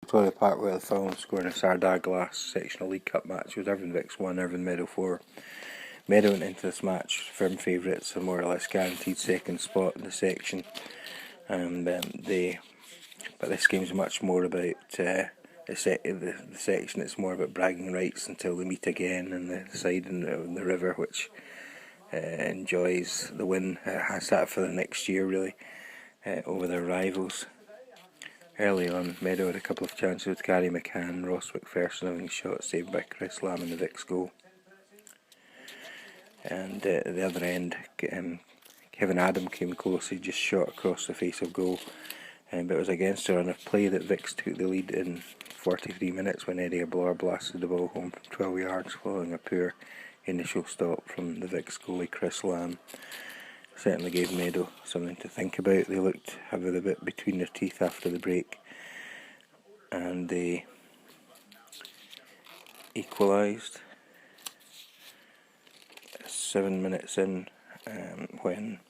Victoria Park with the film scoring a Sardar Glass sectional League Cup match was Irvine Vicks 1, Irvine Meadow 4. Meadow went into this match firm favourites, a more or less guaranteed second spot in the section, and but this game's much more about the section. It's more about bragging rights until they meet again, and the side in the river which enjoys the win has that for the next year really over their rivals. Early on, Meadow had a couple of chances with Gary McCann, Ross McPherson having a shot saved by Chris Lamb in the Vicks goal. And at the other end, Kevin Adam came close. He just shot across the face of goal, but it was against a run of play that Vicks took the lead in 43 minutes when Eddie Blore blasted the ball home from 12 yards following a poor initial stop from the Vicks goalie Chris Lamb. Certainly gave Meadow something to think about. They looked have it a bit between their teeth after the break, and they equalised 7 minutes in when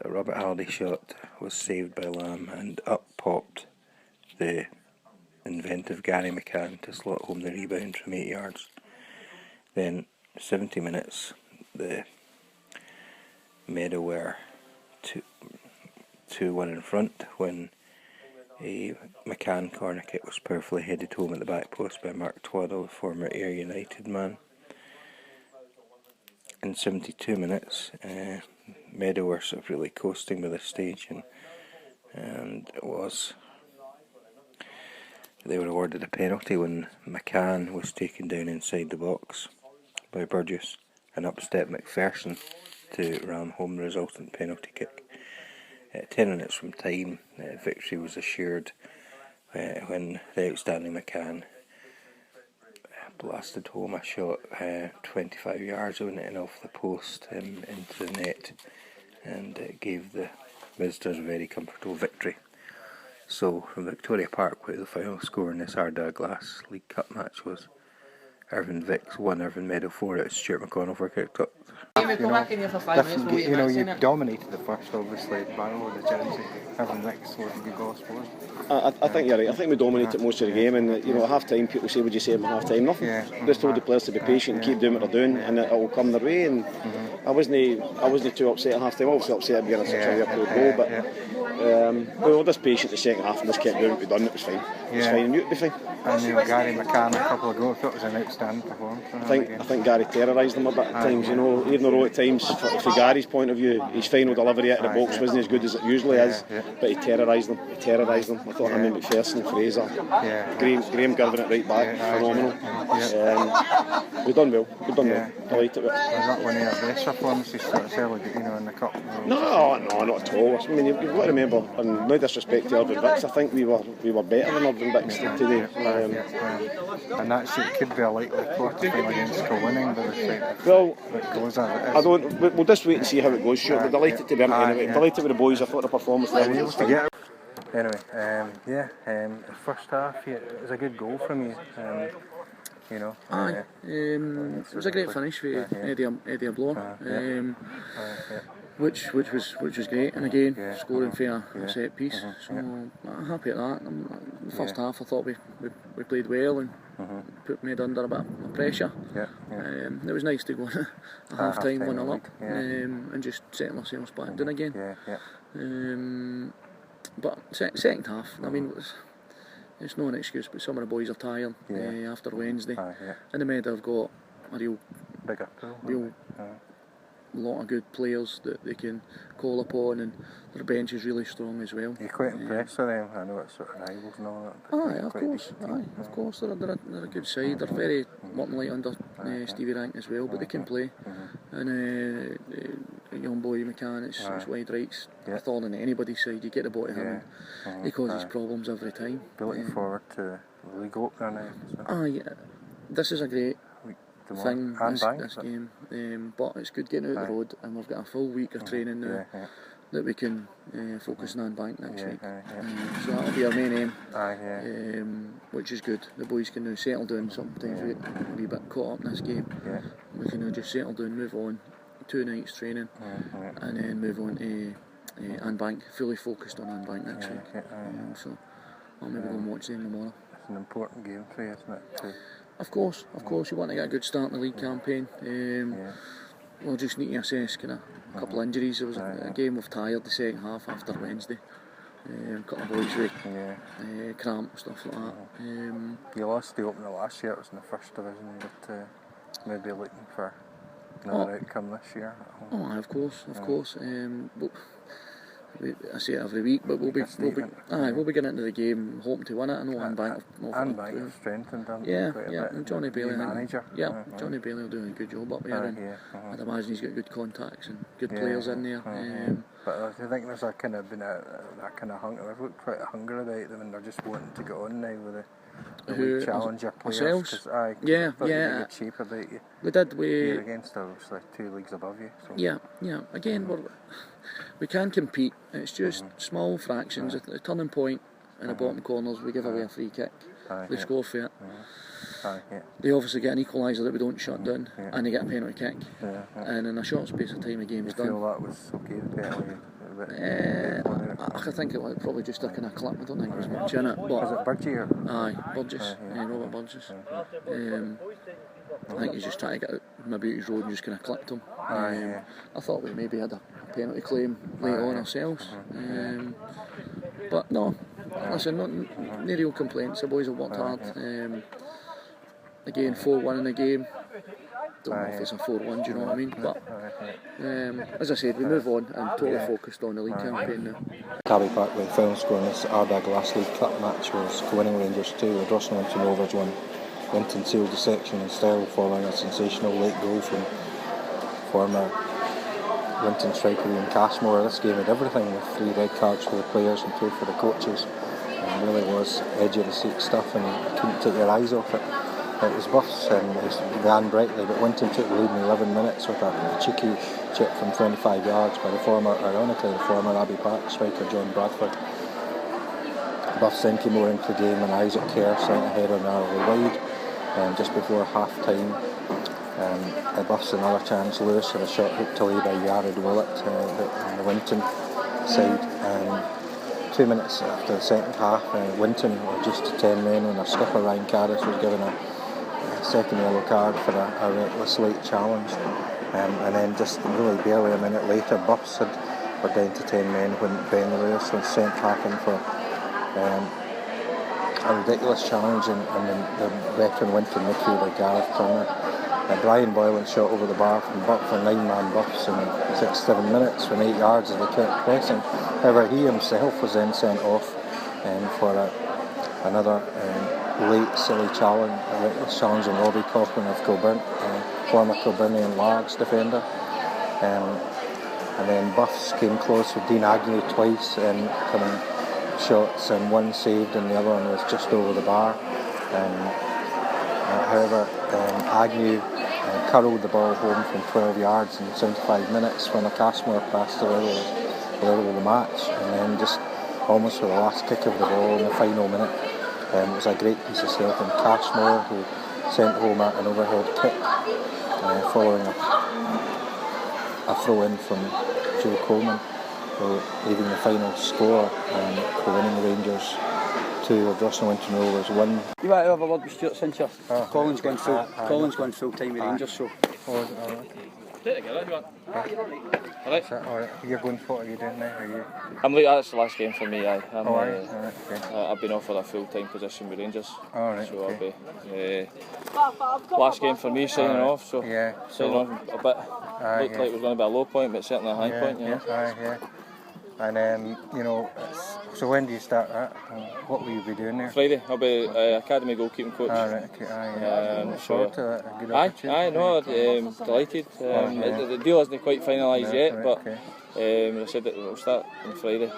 Robert Halliday shot was saved by Lamb, and up popped the inventive Gary McCann to slot home the rebound from 8 yards. Then 70 minutes, the Meadow were 2-1 in front when a McCann corner kick was powerfully headed home at the back post by Mark Twaddle, the former Ayr United man. In 72 minutes, Meadow were sort of really coasting by this stage, and they were awarded a penalty when McCann was taken down inside the box by Burgess, and up stepped McPherson to ram home the resultant penalty kick. 10 minutes from time, victory was assured when the outstanding McCann blasted home a shot 25 yards on it and off the post into the net, and gave the visitors a very comfortable victory. So from Victoria Park, where the final score in this Ardagh Glass League Cup match was Irvine Vicks 1, Irvine Meadow 4. It was Stewart McConnell for Kicktalk. You dominated the first, obviously, battle with the chances. Irvine Vicks was a good goal, I suppose. I think you're right. I think we dominated most of the game, and at half time people say, "Would you say at half time?" Nothing. Just told the players to be patient and keep doing what they're doing, and it will come their way. And I wasn't too upset at half time. Obviously upset at being a 6-year goal, but we were just patient the second half and just kept doing what we'd done. It was fine. It was fine, and you'd be fine. And Gary McCann a couple of goals. That was an outstanding performance. I think Gary terrorised them a bit at times. Even though at times, from Gary's point of view, his final delivery out of the box wasn't as good as it usually is, but he terrorised them. I thought him and McPherson, Fraser, Graham Girvin at right back, phenomenal. We've done well. Delighted with it. Was that one of your best performances in the cup? No, not at all. I mean, you've got to remember, and no disrespect to Irvine Vicks, I think we were better than Irvine Vicks today. And that's it could be a likely quarter-final against Kilwinning, but well, it goes as it is. We'll just wait and see how it goes. Sure, we're delighted to be in anyway. Delighted with the boys. I thought the performance level was fine. Anyway, first half, it was a good goal from you. It was a great finish with Eddie Blore, which was great, and again scoring for a set piece. So I'm happy at that. The first half I thought we played well and made under a bit of pressure. It was nice to go a half time 1-0 up and just settle ourselves back down again. But second half, I mean, it's not an excuse, but some of the boys are tired after Wednesday, and the Meadow have got a real lot of good players that they can call upon, and their bench is really strong as well. You're quite impressed with them. I know it's sort of rivals and all that. Of course, they're a good side. They're very working light under Stevie Rank as well, but they can play. And a young boy McCann, it's wide rights. A thorn in anybody's side. You get the ball to him, and he causes problems every time. Be looking forward to the league opener now. This is a great thing, this game, but it's good getting out the road, and we've got a full week of training now that we can focus on bank next week. So that'll be our main aim, which is good. The boys can now settle down. Sometimes we get a wee bit caught up in this game. We can now just settle down, move on, 2 nights training, and then move on to Anbank, fully focused on Anbank next week. So I'll maybe go and watch them tomorrow. It's an important game for you, isn't it? Of course, you want to get a good start in the league campaign. We'll just need to assess kind of a couple of injuries. There was a game with tired the second half after Wednesday. A couple of boys with cramp, stuff like that. You lost the opener last year, it was in the first division, but maybe looking for another outcome this year at home. Of course. I say it every week, but we'll be getting into the game hoping to win it. I know Anbank have strengthened them. And Johnny Bailey, manager. Johnny Bailey will do a good job up there, and I'd imagine he's got good contacts and good players in there. But I think there's been a kind of hunger. I've looked quite a hunger about them, and they're just wanting to get on now with the league challenger players. Ourselves? Yeah. Good shape about you. You're against obviously 2 leagues above you. So. Yeah. Again, we can compete. It's just small fractions. At the turning point in the bottom corners, we give away a free kick. They score for it. They obviously get an equaliser that we don't shut down, and they get a penalty kick. And in a short space of time, the game's done. You feel that was okay, the penalty? I think it was probably just a kind of clip. I don't think there was much in it. But was it Burgess? Aye, Burgess. Robert Burgess. I think he's just trying to get out maybe his road and just kind of clipped him. I thought we maybe had a penalty claim later on ourselves. But no, listen, no real complaints. The boys have worked hard. Again, 4-1 in the game. Don't know if it's a 4-1, do you know what I mean? But as I said, we move on and totally focused on the league campaign now. Cabby Park with the final score in this Ardagh Last League Cup match was Kilwinning Rangers 2, the Winton Rovers 1. Winton sealed the section in style following a sensational late goal from former Winton striker Ian Cashmore. This game had everything, with 3 red cards for the players and 2 for the coaches. It really was edge of the seat stuff, and you couldn't take your eyes off it. It was Buffs and it began brightly, but Winton took the lead in 11 minutes with a cheeky chip from 25 yards by the former Abbey Park striker John Bradford. Buffs then came more into the game, and Isaac Kerr sent a header narrowly wide just before half time. Buffs another chance. Lewis had a shot hooked away by Yared Willett on the Winton side. 2 minutes after the second half, Winton were just 10 men when their skipper Ryan Caddis was given a second yellow card for a reckless late challenge. And then just really barely a minute later, Buffs were down to 10 men when Ben Lewis was sent back in for a ridiculous challenge, and the veteran Winton midfielder Gareth Turner. Brian Boylan shot over the bar for 9-man Buffs in 6-7 minutes from 8 yards as they kept pressing. However, he himself was then sent off for another late silly challenge, a reckless challenge on Robbie Coughlin of Kilburn, former Kilburnian Largs defender. And then Buffs came close with Dean Agnew twice coming shots, and one saved and the other one was just over the bar. However, Agnew curled the ball home from 12 yards in 75 minutes when a Cashmore passed the level of the match, and then just almost with the last kick of the ball in the final minute, it was a great piece of skill from Cashmore, who sent home an overhead kick following a throw-in from Joe Coleman, leaving the final score for Winning Rangers 2 of Winton Rovers 1. You might have a word with Stewart since Colin's going full time with Rangers, so. Take it together if you want. Alright. Alright, you're going for what are you doing now? Are you? That's the last game for me. Okay. I've been offered a full-time position with Rangers. Alright. So I'll be last game for me signing off. So signing off a bit. Looked like it was going to be a low point, but certainly a high point. And so when do you start that? What will you be doing there? Friday. I'll be academy goalkeeping coach. Look forward to that. A good opportunity. Delighted. The deal isn't quite finalised yet, but I said that we'll start on Friday.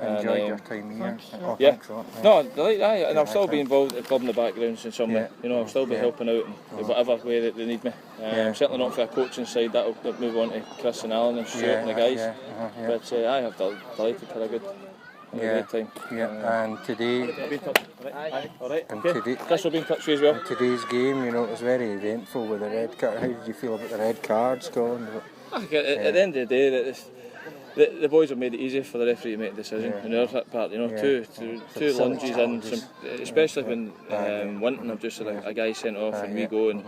Enjoyed your time here. Thanks a lot. No, and I'll still be involved at the club in the background in some way. I'll still be helping out in whatever way that they need me. Certainly not for a coaching side. That'll move on to Chris and Alan and Stewart and the guys. But I'm delighted to have a great time. And today, Chris will be in touch with you as well. Today's game, it was very eventful with the red card. How did you feel about the red cards, Colin? At the end of the day, the boys have made it easy for the referee to make a decision in our part. You know, two lunges in, especially when Winton have just had a guy sent off and we go and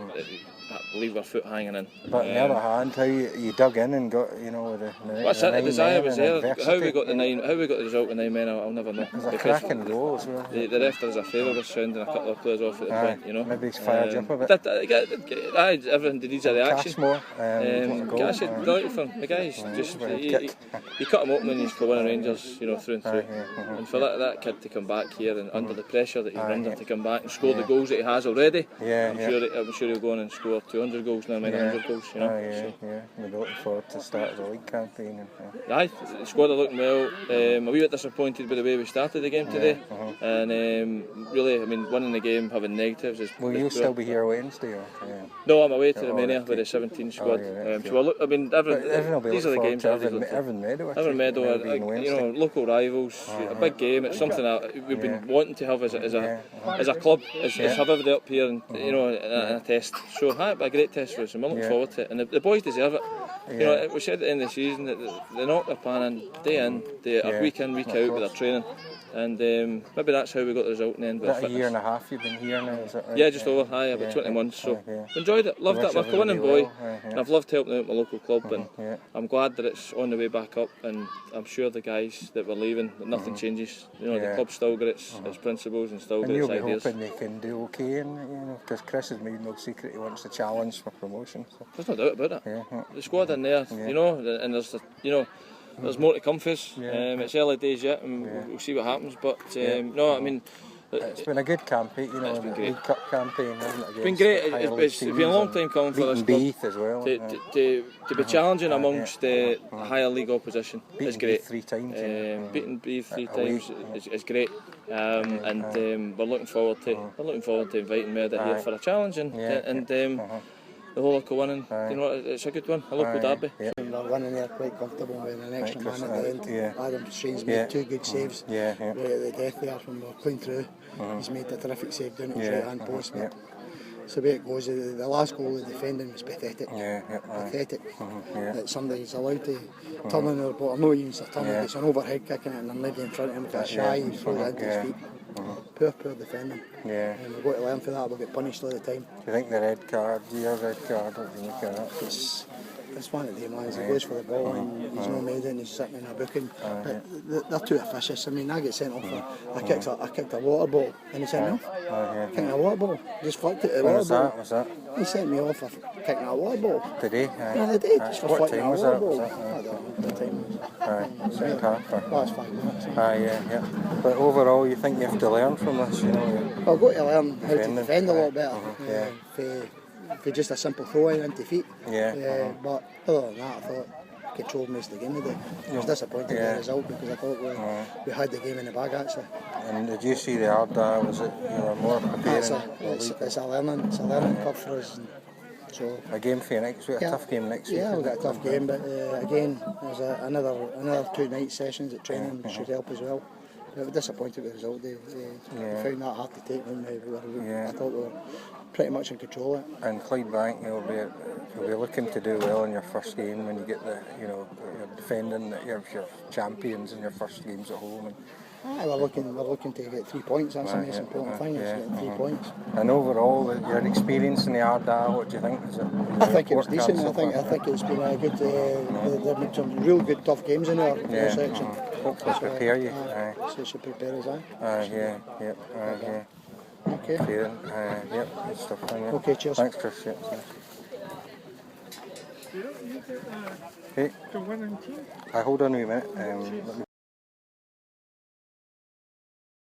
leave our foot hanging in. But on the other hand, how you dug in and got, you know, the desire was there. How we got the result with 9 men, I'll never know. It was a cracking goal as well. The ref does a favour with sending a couple of players off at the point, you know. Maybe he's fired you up a bit. Everything needs a reaction. Cash Delighted for him. The guy's just you cut him open when he's Kilwinning Rangers, you know, through and through. And for that kid to come back here and under the pressure that he's under to come back and score the goals that he has already, I'm sure he'll go on and score 200 goals now, maybe 100 goals, you know. We're looking forward to the start of the league campaign. Aye, the squad are looking well. A wee bit disappointed by the way we started the game today, and really, I mean, winning the game having negatives is. Will you still be here Wednesday? Or? No, I'm away to Romania with the 17 squad. So I mean, these are the games. Irvine Meadow. Irvine Meadow, you know, local rivals. A big game. It's something that we've been wanting to have as a club, as have everybody up here, and you know, in a test. So it'll be a great test for us, and we're looking forward to it. And the boys deserve it. You know, we said at the end of the season that they knock their plan in, week in, week out with their training. And maybe that's how we got the result in the end. Is that a year and a half you've been here now? Is that right? Yeah, just over. About 20 months. So enjoyed it, loved it. I'm a Kilwinning boy, and I've loved helping out my local club. And I'm glad that it's on the way back up. And I'm sure the guys that were leaving, that nothing changes. You know, the club's still got its principles and still got its ideas. And you'll be hoping they can do okay, and you know, because Chris has made no secret he wants to challenge for promotion. So. There's no doubt about it. The squad in there, you know, and there's there's more to come for us. It's early days yet, and we'll see what happens. But no, I mean, it's been a good campaign, you know, the League Cup campaign, hasn't it? It's been great. It's been a long time coming for us. Beath as well. To be challenging amongst the higher league opposition is great. Beating Beath 3 times is great. And we're looking forward to inviting Meadow here for a challenge and the whole of Kilwinning, you know, it's a good one, a local derby. We're winning there quite comfortable with an extra man at the end. Adam Strain's made 2 good saves right at the death there when we were clean through. He's made a terrific save down at his right hand post. So the way it goes, the last goal of defending was pathetic. Pathetic. That somebody's allowed to turn on their ball, no even turning, it's an overhead kicking it and then maybe in front of him with a shy, he throws it into his feet. Poor defending. And we've got to learn for that, we'll get punished all the time. Do you think the red card, do you have a red card? What do you look at that? It's one of the ones, he goes for the ball and he's not made it and he's sitting in a booking. But they're too officious. I mean, I get sent off for, I kicked a water bottle and he sent me off. Kicking a water bottle, just flicked it at the water bottle. Was that? He sent me off for kicking a water bottle. Did he? Yeah, they did, just for flicking a water bottle. I don't know what time was. Last 5 minutes. But overall, you think you have to learn from this, you know? I've got to learn how to defend a lot better. For just a simple throw-in into feet. But other than that, I thought we controlled most of the game today. I was disappointed with the result because I thought we had the game in the bag actually. And did you see the Arda? Was it you were more prepared? It's a learning curve for us. So a game for you next week, a tough game next week. Yeah, we've got a tough game, but again, there's another 2 night sessions at training which should help as well. I was disappointed with the result. They found that hard to take when I thought we were pretty much in control of it. And Clydebank, you'll be looking to do well in your first game when you get you're defending your champions in your first games at home. And we're looking to get 3 points. That's the most important thing. Is getting 3 points. And overall, your experience in the Arda, what do you think? I think it was decent. I think it's been a good. There've been some real good tough games in our section. Hopefully prepare you. So it should prepare us. Okay. Good stuff. Okay, cheers. Thanks, Chris. Hey, hold on a minute.